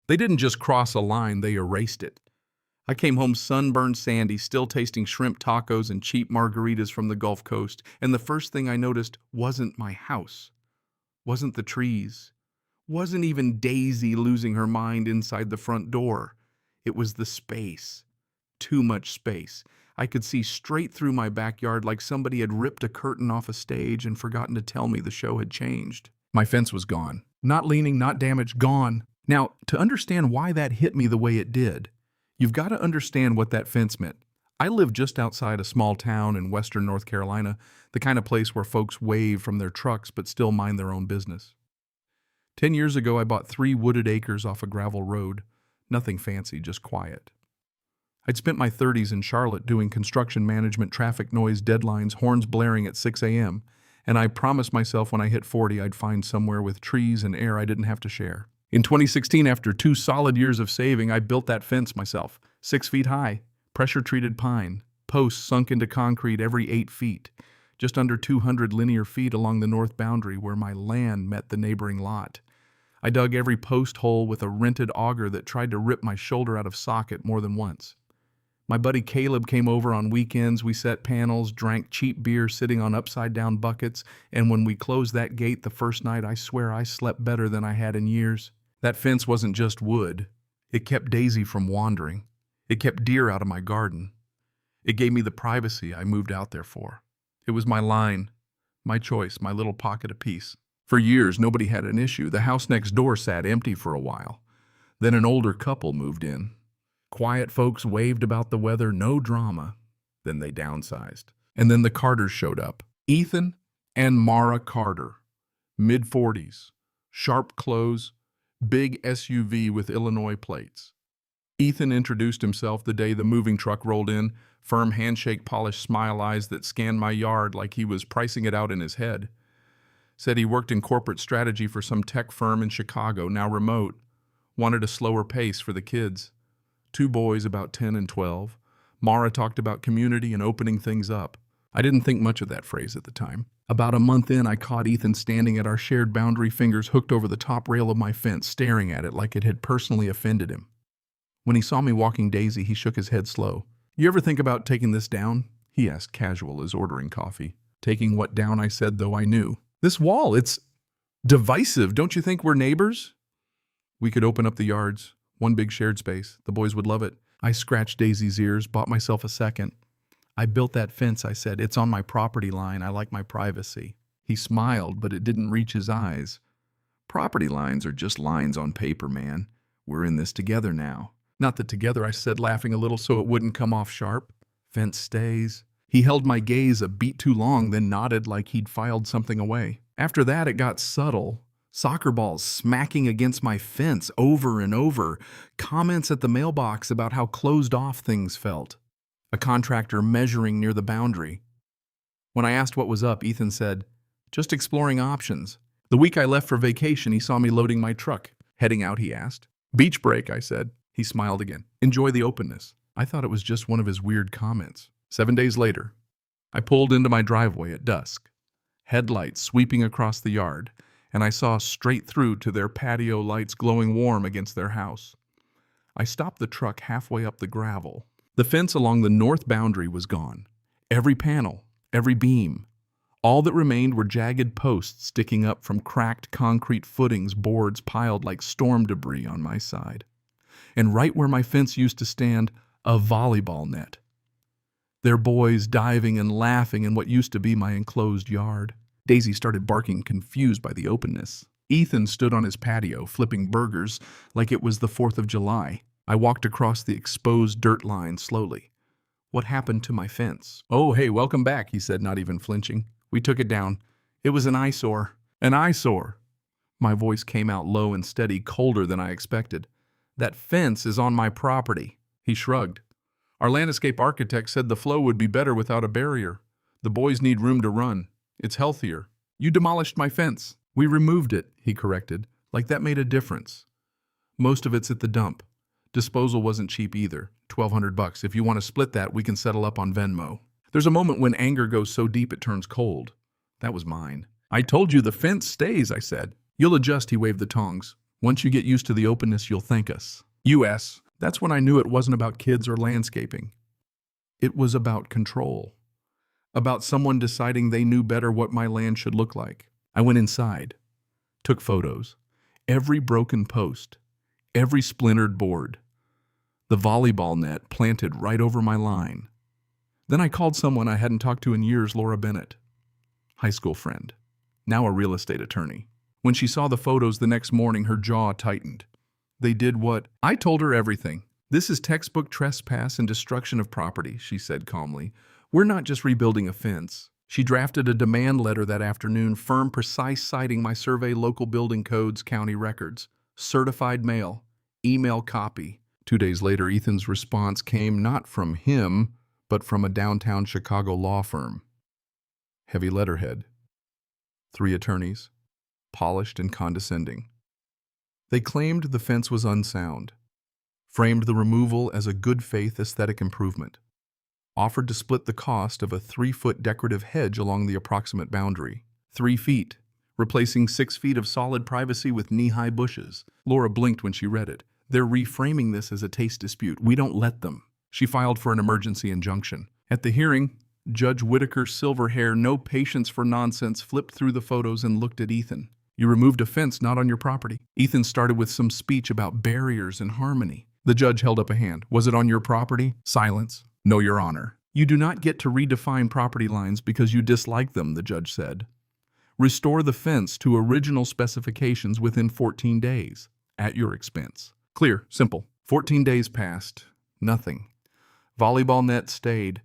They didn't just cross a line, they erased it. I came home sunburned sandy, still tasting shrimp tacos and cheap margaritas from the Gulf Coast, and the first thing I noticed wasn't my house, wasn't the trees, wasn't even Daisy losing her mind inside the front door. It was the space. Too much space. I could see straight through my backyard like somebody had ripped a curtain off a stage and forgotten to tell me the show had changed. My fence was gone. Not leaning, not damaged, gone. Now, to understand why that hit me the way it did, you've got to understand what that fence meant. I live just outside a small town in western North Carolina, the kind of place where folks wave from their trucks but still mind their own business. 10 years ago, I bought 3 wooded acres off a gravel road. Nothing fancy, just quiet. I'd spent my 30s in Charlotte doing construction management, traffic noise, deadlines, horns blaring at 6 a.m., and I promised myself when I hit 40 I'd find somewhere with trees and air I didn't have to share. In 2016, after 2 solid years of saving, I built that fence myself, 6 feet high, pressure-treated pine, posts sunk into concrete every 8 feet, just under 200 linear feet along the north boundary where my land met the neighboring lot. I dug every post hole with a rented auger that tried to rip my shoulder out of socket more than once. My buddy Caleb came over on weekends. We set panels, drank cheap beer sitting on upside-down buckets, and when we closed that gate the first night, I swear I slept better than I had in years. That fence wasn't just wood. It kept Daisy from wandering. It kept deer out of my garden. It gave me the privacy I moved out there for. It was my line, my choice, my little pocket of peace. For years, nobody had an issue. The house next door sat empty for a while. Then an older couple moved in. Quiet folks waved about the weather, no drama. Then they downsized. And then the Carters showed up. Ethan and Mara Carter, mid-40s, sharp clothes, big SUV with Illinois plates. Ethan introduced himself the day the moving truck rolled in, firm handshake, polished smile eyes that scanned my yard like he was pricing it out in his head. Said he worked in corporate strategy for some tech firm in Chicago, now remote. Wanted a slower pace for the kids. 2 boys about 10 and 12. Mara talked about community and opening things up. I didn't think much of that phrase at the time. About a month in, I caught Ethan standing at our shared boundary, fingers hooked over the top rail of my fence, staring at it like it had personally offended him. When he saw me walking Daisy, he shook his head slow. "You ever think about taking this down?" he asked, casual as ordering coffee. "Taking what down?" I said, though I knew. "This wall, it's divisive. Don't you think we're neighbors?" "We could open up the yards. One big shared space. The boys would love it." I scratched Daisy's ears, bought myself a second. "I built that fence," I said. "It's on my property line. I like my privacy." He smiled, but it didn't reach his eyes. "Property lines are just lines on paper, man. We're in this together now." "Not that together," I said, laughing a little so it wouldn't come off sharp. "Fence stays." He held my gaze a beat too long, then nodded like he'd filed something away. After that, it got subtle. Soccer balls smacking against my fence over and over. Comments at the mailbox about how closed off things felt. A contractor measuring near the boundary. When I asked what was up, Ethan said, "Just exploring options." The week I left for vacation, he saw me loading my truck. "Heading out?" he asked. "Beach break," I said. He smiled again. "Enjoy the openness." I thought it was just one of his weird comments. 7 days later, I pulled into my driveway at dusk. Headlights sweeping across the yard, and I saw straight through to their patio lights glowing warm against their house. I stopped the truck halfway up the gravel. The fence along the north boundary was gone. Every panel, every beam. All that remained were jagged posts sticking up from cracked concrete footings, boards piled like storm debris on my side. And right where my fence used to stand, a volleyball net. Their boys diving and laughing in what used to be my enclosed yard. Daisy started barking, confused by the openness. Ethan stood on his patio, flipping burgers like it was the 4th of July. I walked across the exposed dirt line slowly. "What happened to my fence?" "Oh, hey, welcome back," he said, not even flinching. "We took it down. It was an eyesore." "An eyesore?" My voice came out low and steady, colder than I expected. "That fence is on my property." He shrugged. "Our landscape architect said the flow would be better without a barrier. The boys need room to run. It's healthier." "You demolished my fence." "We removed it," he corrected, like that made a difference. "Most of it's at the dump. Disposal wasn't cheap either, $1,200. If you want to split that, we can settle up on Venmo." There's a moment when anger goes so deep it turns cold. That was mine. "I told you the fence stays," I said. "You'll adjust," he waved the tongs. Once you get used to the openness, you'll thank us. U.S. That's when I knew it wasn't about kids or landscaping. It was about control. About someone deciding they knew better what my land should look like. I went inside, took photos. Every broken post, every splintered board, the volleyball net planted right over my line. Then I called someone I hadn't talked to in years, Laura Bennett, high school friend, now a real estate attorney. When she saw the photos the next morning, her jaw tightened. They did what? I told her everything. This is textbook trespass and destruction of property, she said calmly. We're not just rebuilding a fence. She drafted a demand letter that afternoon, firm, precise, citing my survey, local building codes, county records, certified mail, email copy. 2 days later, Ethan's response came not from him, but from a downtown Chicago law firm. Heavy letterhead. 3 attorneys, polished and condescending. They claimed the fence was unsound, framed the removal as a good faith aesthetic improvement, offered to split the cost of a 3-foot decorative hedge along the approximate boundary. 3 feet, replacing 6 feet of solid privacy with knee-high bushes. Laura blinked when she read it. They're reframing this as a taste dispute. We don't let them. She filed for an emergency injunction. At the hearing, Judge Whitaker's silver hair, no patience for nonsense, flipped through the photos and looked at Ethan. You removed a fence not on your property. Ethan started with some speech about barriers and harmony. The judge held up a hand. Was it on your property? Silence. No, Your Honor. You do not get to redefine property lines because you dislike them, the judge said. Restore the fence to original specifications within 14 days, at your expense. Clear, simple. 14 days passed. Nothing. Volleyball net stayed.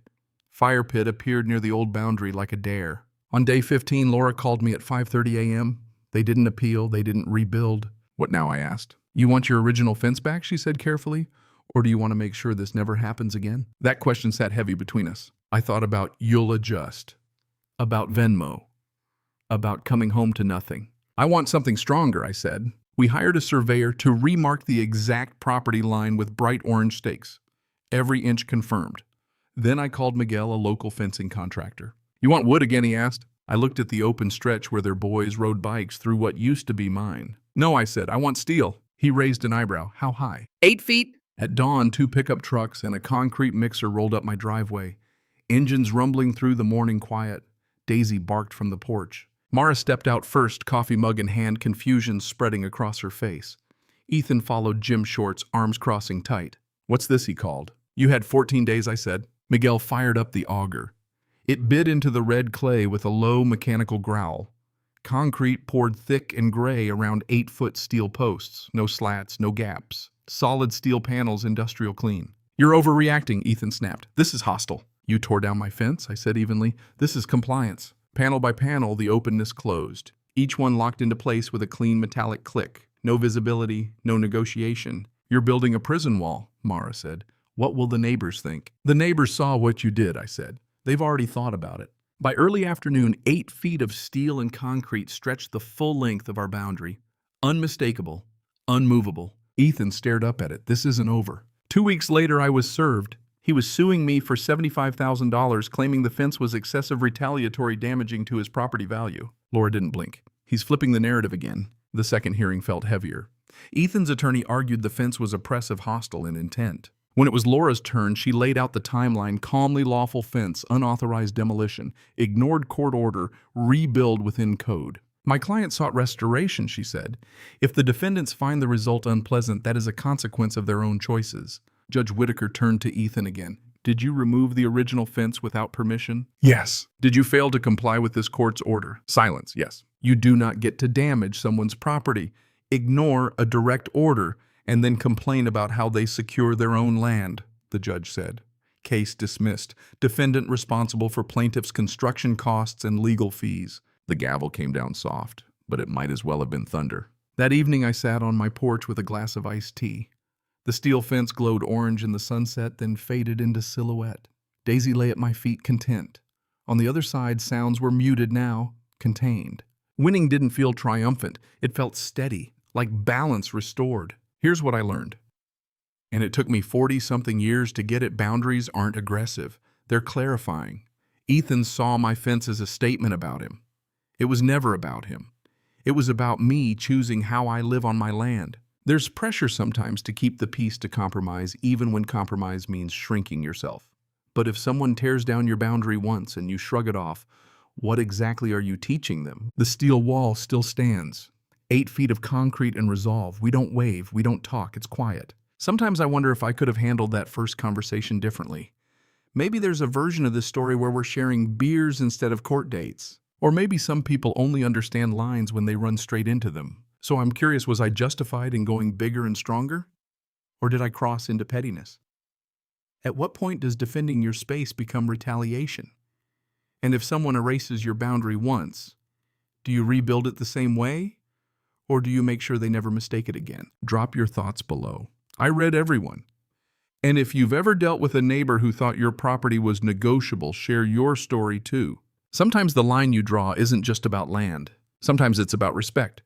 Fire pit appeared near the old boundary like a dare. On day 15, Laura called me at 5:30 a.m. They didn't appeal. They didn't rebuild. What now, I asked. You want your original fence back, she said carefully, or do you want to make sure this never happens again? That question sat heavy between us. I thought about you'll adjust, about Venmo, about coming home to nothing. I want something stronger, I said. We hired a surveyor to remark the exact property line with bright orange stakes, every inch confirmed. Then I called Miguel, a local fencing contractor. You want wood again, he asked. I looked at the open stretch where their boys rode bikes through what used to be mine. No, I said, I want steel. He raised an eyebrow. How high? 8 feet. At dawn, 2 pickup trucks and a concrete mixer rolled up my driveway. Engines rumbling through the morning quiet. Daisy barked from the porch. Mara stepped out first, coffee mug in hand, confusion spreading across her face. Ethan followed gym shorts, arms crossing tight. What's this, he called. You had 14 days, I said. Miguel fired up the auger. It bit into the red clay with a low mechanical growl. Concrete poured thick and gray around 8-foot steel posts. No slats, no gaps. Solid steel panels, industrial clean. You're overreacting, Ethan snapped. This is hostile. You tore down my fence, I said evenly. This is compliance. Panel by panel, the openness closed. Each one locked into place with a clean metallic click. No visibility, no negotiation. You're building a prison wall, Mara said. What will the neighbors think? The neighbors saw what you did, I said. They've already thought about it. By early afternoon, 8 feet of steel and concrete stretched the full length of our boundary. Unmistakable, unmovable. Ethan stared up at it. This isn't over. 2 weeks later, I was served. He was suing me for $75,000, claiming the fence was excessive, retaliatory, damaging to his property value. Laura didn't blink. He's flipping the narrative again. The second hearing felt heavier. Ethan's attorney argued the fence was oppressive, hostile in intent. When it was Laura's turn, she laid out the timeline: calmly lawful fence, unauthorized demolition, ignored court order, rebuild within code. My client sought restoration, she said. If the defendants find the result unpleasant, that is a consequence of their own choices. Judge Whitaker turned to Ethan again. Did you remove the original fence without permission? Yes. Did you fail to comply with this court's order? Silence, yes. You do not get to damage someone's property, ignore a direct order, and then complain about how they secure their own land, the judge said. Case dismissed. Defendant responsible for plaintiff's construction costs and legal fees. The gavel came down soft, but it might as well have been thunder. That evening I sat on my porch with a glass of iced tea. The steel fence glowed orange in the sunset, then faded into silhouette. Daisy lay at my feet, content. On the other side, sounds were muted now, contained. Winning didn't feel triumphant. It felt steady, like balance restored. Here's what I learned. And it took me 40-something years to get it. Boundaries aren't aggressive. They're clarifying. Ethan saw my fence as a statement about him. It was never about him. It was about me choosing how I live on my land. There's pressure sometimes to keep the peace to compromise, even when compromise means shrinking yourself. But if someone tears down your boundary once and you shrug it off, what exactly are you teaching them? The steel wall still stands. 8 feet of concrete and resolve. We don't wave, we don't talk, it's quiet. Sometimes I wonder if I could have handled that first conversation differently. Maybe there's a version of this story where we're sharing beers instead of court dates. Or maybe some people only understand lines when they run straight into them. So I'm curious, was I justified in going bigger and stronger? Or did I cross into pettiness? At what point does defending your space become retaliation? And if someone erases your boundary once, do you rebuild it the same way? Or do you make sure they never mistake it again? Drop your thoughts below. I read everyone. And if you've ever dealt with a neighbor who thought your property was negotiable, share your story too. Sometimes the line you draw isn't just about land. Sometimes it's about respect.